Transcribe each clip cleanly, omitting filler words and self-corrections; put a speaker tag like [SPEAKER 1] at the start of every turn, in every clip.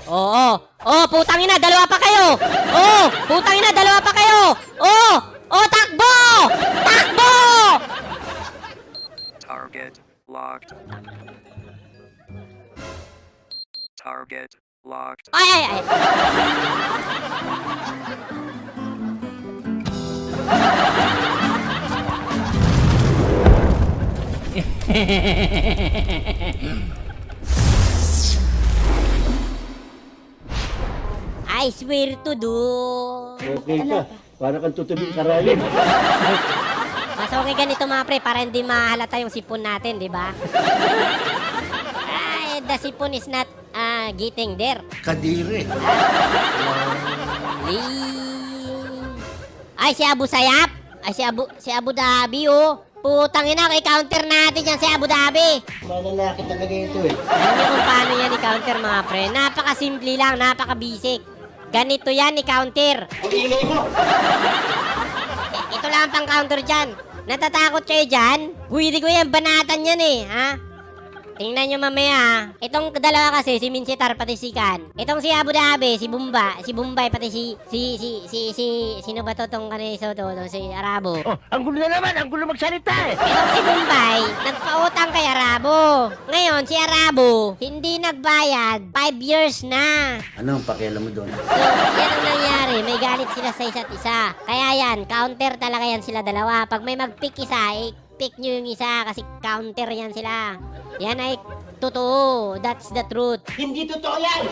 [SPEAKER 1] Oo. Oh, putang ina, dalawa pa kayo. Oh, putang ina, dalawa pa kayo. Oh, takbo! Takbo!
[SPEAKER 2] Target locked. Target locked.
[SPEAKER 1] Ay. I swear to do.
[SPEAKER 3] Okay ka. Para kang tutubing karayom.
[SPEAKER 1] Mas okay ganito mga pre, para hindi mahalata yung sipon natin, di ba? Ay, the sipon is not getting there.
[SPEAKER 3] Kadiri.
[SPEAKER 1] Ay, si Abu Sayyaf. Ay, si Abu Dhabi, oh. Putang ina, i-counter natin yan si Abu Dhabi.
[SPEAKER 3] Malalaki talaga ito eh.
[SPEAKER 1] Alam niyo kung paano yan i-counter mga pre? Napaka-simple lang, napaka-basic. Ganito yan i-counter.
[SPEAKER 3] Ang ingay mo!
[SPEAKER 1] Ito lang ang pang-counter dyan. Natatakot kayo dyan? Pwede ko yan, banatan yan eh, ha? Tingnan nyo mamaya, ha? Itong dalawa kasi, si Minsitar pati si Kan. Itong si Abu Dhabi, si Bombay, pati sino ba to tong kaniso to, si Arabo.
[SPEAKER 3] Oh, ang gulo na naman! Ang gulo magsalita eh!
[SPEAKER 1] Itong si Bombay, nagpautang kay Arabo. Ngayon, si Arabo, hindi nagbayad. 5 years na.
[SPEAKER 3] Ano ang pakialam mo doon?
[SPEAKER 1] So, yan ang nangyari. May galit sila sa isa't isa. Kaya yan, counter talaga yan sila dalawa. Pag may mag-pick isa, pick nyo yung isa kasi counter yan sila. Yan ay totoo. That's the truth.
[SPEAKER 3] Hindi totoo yan!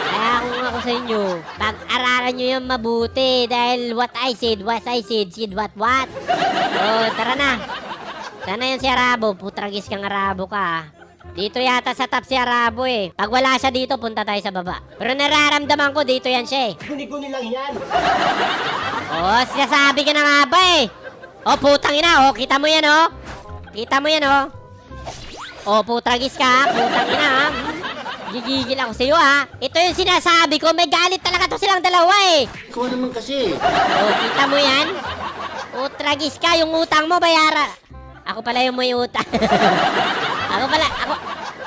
[SPEAKER 1] Kaya kung ako sa inyo, pag-aralan nyo yan mabuti dahil what I said, said what. Oh, tara na. Sana yan si Arabo. Putragis kang Arabo ka, ah. Dito yata sa top si Arabo eh. Pag wala siya dito, punta tayo sa baba. Pero nararamdaman ko, dito yan siya eh.
[SPEAKER 3] Guni-guni lang yan!
[SPEAKER 1] Oh, sinasabi ka na nga ba eh. Oh, putang ina, oh. Kita mo yan, oh. Kita mo yan, oh. Oh, putragis ka, putang ina, ha. Gigigil ako sa'yo, ha. Ito yung sinasabi ko, may galit talaga to silang dalawa, eh.
[SPEAKER 3] Ikaw naman kasi.
[SPEAKER 1] Oh, kita mo yan? Putragis ka, yung utang mo, bayara. Ako pala yung may utang.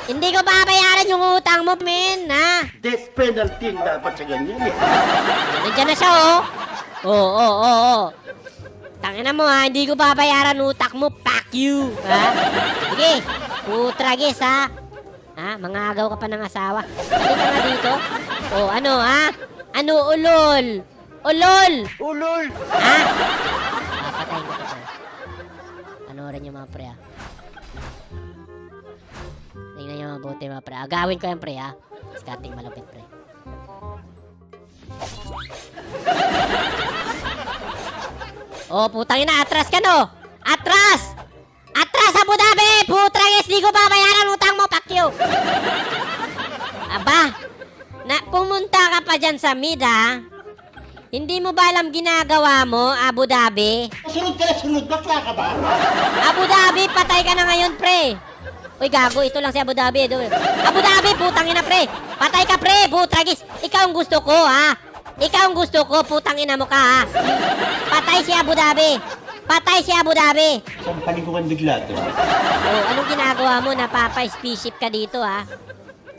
[SPEAKER 1] Hindi ko babayaran yung utang mo, men, ha.
[SPEAKER 3] Death penalty ang dapat sa ganyan eh.
[SPEAKER 1] Nandiyan na siya, oh. Oh. Tangina mo, ha. Hindi ko babayaran utak mo. Fuck you, ha. Sige, putragis, ha. Ha, mangagaw ka pa ng asawa. Halika nga dito. Oh, ano, ha? Ano, ulol? Ulol!
[SPEAKER 3] Ulol!
[SPEAKER 1] Ha? Papatayin ko to, pre. Panoorin niyo mga pre, ha. Tingnan niyo mabuti mga pre. Agawin ko yan, pre, ha. Skating malupit, pre. Oh, putang ina, atras ka, no? Atras! Atras, Abu Dhabi! Putragis, di ko babayaran utang mo, fuck you! Aba, pumunta ka pa dyan sa mid, ha? Hindi mo ba alam ginagawa mo, Abu Dhabi?
[SPEAKER 3] Sunod ka na sunod, bakla ka ba?
[SPEAKER 1] Abu Dhabi, patay ka na ngayon, pre. Uy, gago, ito lang si Abu Dhabi. Abu Dhabi, putang ina, pre. Patay ka, pre, putragis. Ikaw ang gusto ko, ha? Ikaw ang gusto ko, putang ina mo ka, ha? Patay si Abu Dhabi. Patay si Abu Dhabi.
[SPEAKER 3] Saan paliguan bigla to?
[SPEAKER 1] Oh, anong ginagawa mo? Napapa-spaceship ka dito, ha?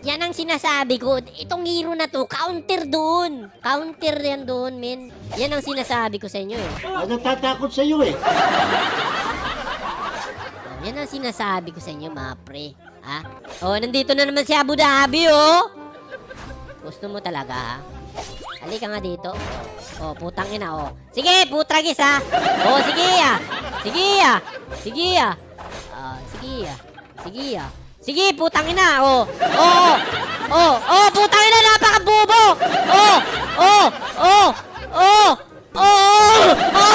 [SPEAKER 1] Yan ang sinasabi ko. Itong hero na to, counter doon. Counter yan doon, men. Yan ang sinasabi ko sa inyo, eh.
[SPEAKER 3] Natatakot sa'yo eh.
[SPEAKER 1] Yan ang sinasabi ko sa inyo, mga pre. Ha? Oh, nandito na naman si Abu Dhabi, oh. Gusto mo talaga, ha? Halika nga dito. Oh, putang ina, oh. Sige, putragis, ha? Oh, sige, ah. Sige, ah. Sige, ah. Sige, ah. Sige, ah. Sige, putang ina, oh. Oh, putang ina, napakabubo.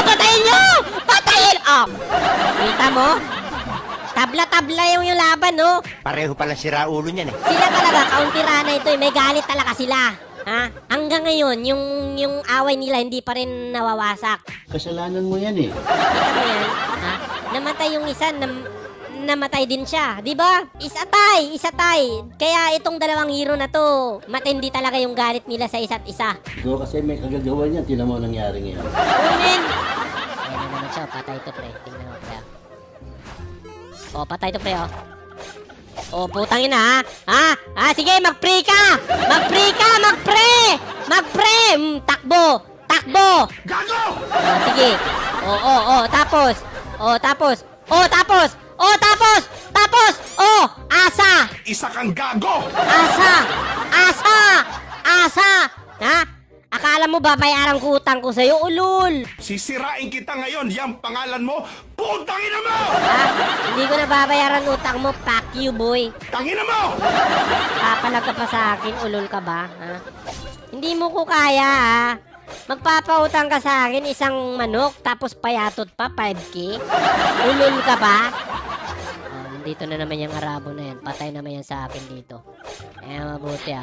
[SPEAKER 1] Patayin nyo! Patayin! Oh. Kita mo? Tabla-tabla yung laban, no?
[SPEAKER 3] Pareho pala sira ulo niyan eh.
[SPEAKER 1] Sila talaga, kauntirana ito, eh. May galit talaga sila. Ha? Hanggang ngayon, yung away nila hindi pa rin nawawasak.
[SPEAKER 3] Kasalanan mo yan eh.
[SPEAKER 1] Kita mo yan? Ha? Namatay yung isa, namatay din siya. Di ba? Isa tay. Kaya itong dalawang hero na to, matindi talaga yung galit nila sa isa't isa.
[SPEAKER 3] Ikaw kasi may kagagawa niyan, tinan mo nangyari ngayon.
[SPEAKER 1] Unin! Ayan na naman siya, patay to, pre. Tingnan mo, pre. Oh, patay to, pre, oh. Oh, putang ina, ha? Sige, mag-pray ka! Mag-pray ka! Mag-pray! Mag-pray! Takbo! Takbo!
[SPEAKER 4] Gago!
[SPEAKER 1] Sige. Tapos. Asa!
[SPEAKER 4] Isa kang gago!
[SPEAKER 1] Asa! Ha? Akala mo babayaran ko utang ko sa'yo, ulul!
[SPEAKER 4] Sisirain kita ngayon, yung pangalan mo, putang ina mo!
[SPEAKER 1] Ha? Hindi ko na babayaran utang mo, fuck you, boy.
[SPEAKER 4] Tangina mo!
[SPEAKER 1] Kapalag ka pa sa akin, ulul ka ba? Ha? Hindi mo ko kaya, ha? Magpapautang ka sa akin isang manok, tapos payatot pa, 5K? Ulul ka ba? Dito na naman yung Arabo na yan. Patay naman yan sa akin dito. Mabuti, ha?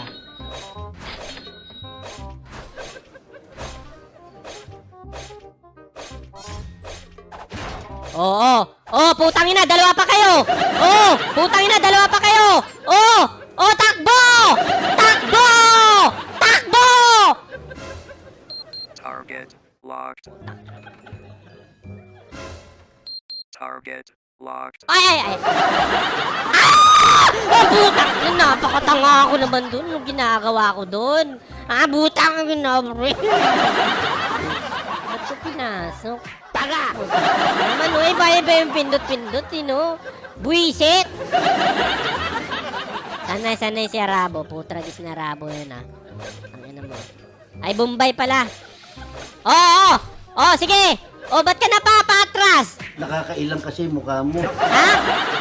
[SPEAKER 1] Putang ina, dalawa pa kayo! Putang ina, dalawa pa kayo! Takbo! Takbo! Takbo!
[SPEAKER 2] Target locked. Target locked.
[SPEAKER 1] Ay! Butang! Napakatanga ako naman dun. Anong ginagawa ko dun? Butang ang ginagawa. Ba't ko pinasok? Taga! Naman, iba yung pindot-pindot, Buisit! Sanay si Arabo. Putragis na Arabo yun, ha? Ang ina mo. Ay, Bombay pala. Sige! Ba't ka napapatras?
[SPEAKER 3] Nakakailang kasi mukha mo.
[SPEAKER 1] Ha?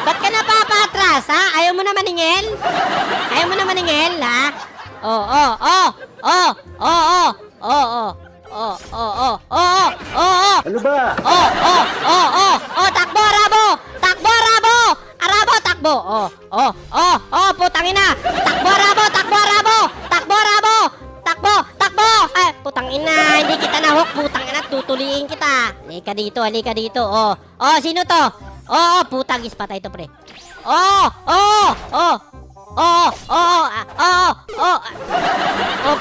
[SPEAKER 1] Ba't ka napapatras, ha? Ayaw mo na maningil? Ayaw mo na maningil, ha?
[SPEAKER 3] Ano ba?
[SPEAKER 1] Takbo, Arabo! Takbo, Arabo! Arabo, takbo! Putang ina! Takbo, Arabo! Takbo, Arabo! Takbo, Arabo! Takbo! Ay, putang ina! Hindi kita nahok, putang ina! Tutuliin kita! Halika dito, sino to? Putagis, patay to, pre.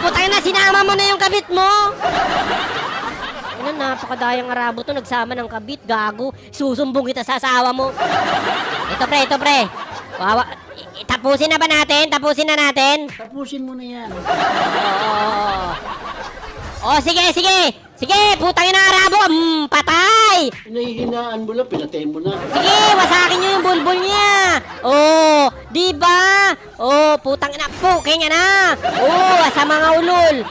[SPEAKER 1] Putang ina! Sinama mo na yung kabit mo! Napakadayang Arabo to, nagsama ng kabit, gago. Susumbong kita sa asawa mo. Ito pre. Tapusin na ba natin? Tapusin na natin?
[SPEAKER 3] Tapusin mo na yan.
[SPEAKER 1] Sige, putang ina Arabo. Patay!
[SPEAKER 3] Nahihinaan mo lang, pinatay mo na.
[SPEAKER 1] Sige, wasakin nyo yung bulbul niya. Diba? Putang ina, puking na. Sa mga ulul.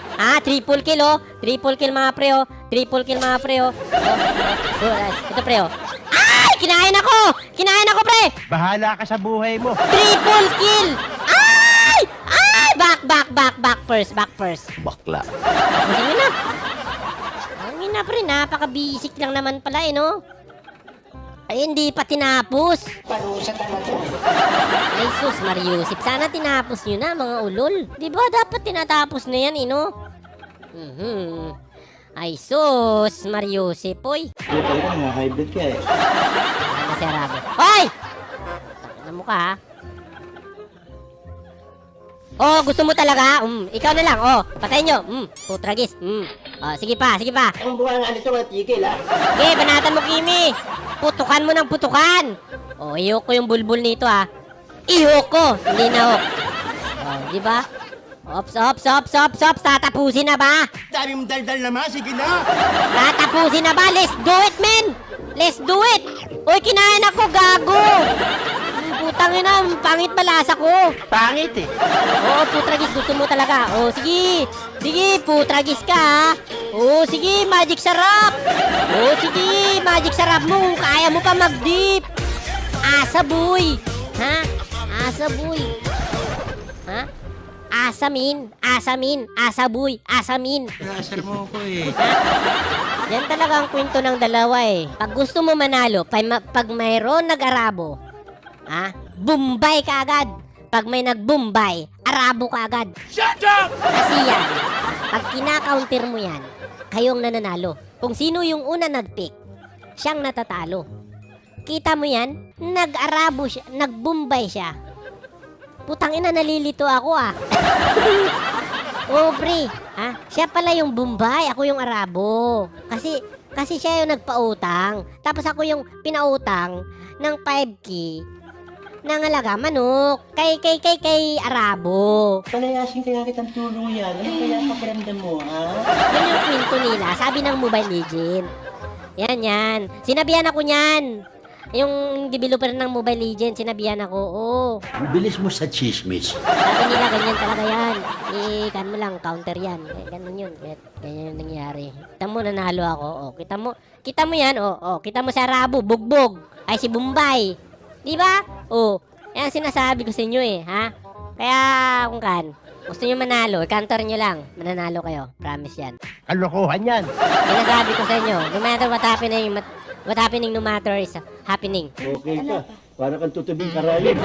[SPEAKER 1] Triple kill, Triple kill mga pre, Triple kill mga pre, Ito pre, Ay! Kinain ako, pre!
[SPEAKER 5] Bahala ka sa buhay mo.
[SPEAKER 1] Triple kill! Ay! Back first.
[SPEAKER 5] Bakla.
[SPEAKER 1] Sige na. Ang ina, pre, napaka-basic lang naman pala, no? Ay, hindi pa tinapos.
[SPEAKER 6] Parusa talaga.
[SPEAKER 1] Ay, sus, Mariusip. Sana tinapos nyo na, mga ulol. Di ba dapat tinatapos na yan, no? Ay, sus, Mariusip, oy.
[SPEAKER 3] Ano talaga, hybrid ka eh.
[SPEAKER 1] Ano si Arabo? Hoy! Takina mo ka, ha? Gusto mo talaga? Ikaw na lang, patayin nyo. Putragis. Sige pa.
[SPEAKER 3] Ang buka nga nito, matigil ha.
[SPEAKER 1] Sige, banatan mo, Kimi. Putukan mo ng putukan. Ihok ko yung bulbul nito, ha. Ihok ko. Hindi na hok. Di ba? Ops. Tatapusin na ba?
[SPEAKER 5] Dami mong daldal naman, sige na.
[SPEAKER 1] Tatapusin na ba? Let's do it, men! Let's do it! Uy, kinain ako, gago! Putang ina, pangit malasa ko.
[SPEAKER 5] Pangit eh.
[SPEAKER 1] Putragis, gusto mo talaga. Sige, putragis ka, ha? Sige, magic sarap. Sige, magic sarap mo. Kaya mo pa mag-dip. Asa, boy. Ha? Asa, boy. Ha? Asamin, asaboy, asamin.
[SPEAKER 5] Nasar mo ko eh.
[SPEAKER 1] Yan talaga ang kwento ng dalawa eh. Pag gusto mo manalo, pag mayroon nag-Arabo, Bombay ka agad. Pag may nag-Bombay, Arabo ka agad.
[SPEAKER 4] Shut up!
[SPEAKER 1] Kasi yan, pag kina-counter mo yan, kayong nananalo. Kung sino yung una nag-pick, siyang natatalo. Kita mo yan? Nag-Arabo siya, nag-Bombay siya. Putang ina, nalilito ako pre. Siya pala yung Bombay, ako yung Arabo. Kasi siya yung nagpautang. Tapos ako yung pinautang ng 5K Nangalaga manok. Kay Arabo.
[SPEAKER 3] Palayasin kaya kitang tuluyan. Ano kaya pakiramdam mo, ha?
[SPEAKER 1] Yan yung kwento nila. Sabi ng Mobile Legend. Yan. Sinabihan ako niyan. Yung developer ng Mobile Legend, sinabihan ako. Oo.
[SPEAKER 3] Ang bilis mo sa chismis.
[SPEAKER 1] Sabi nila, ganyan talaga yan. Kan mo lang, counter yan. Ganun yun. Ganyan yung nangyari. Kita mo, nanalo ako. Kita mo yan. Kita mo sa Arabo, bugbog. Ay, si Bombay. Di ba? Yan sinasabi ko sa inyo eh, ha? Kaya, kung gusto nyo manalo, counter nyo lang. Mananalo kayo. Promise yan.
[SPEAKER 5] Kalokohan yan.
[SPEAKER 1] Sinasabi ko sa inyo, no matter what happening no matter is happening.
[SPEAKER 3] Okay ka. Para kang tutubing karayom.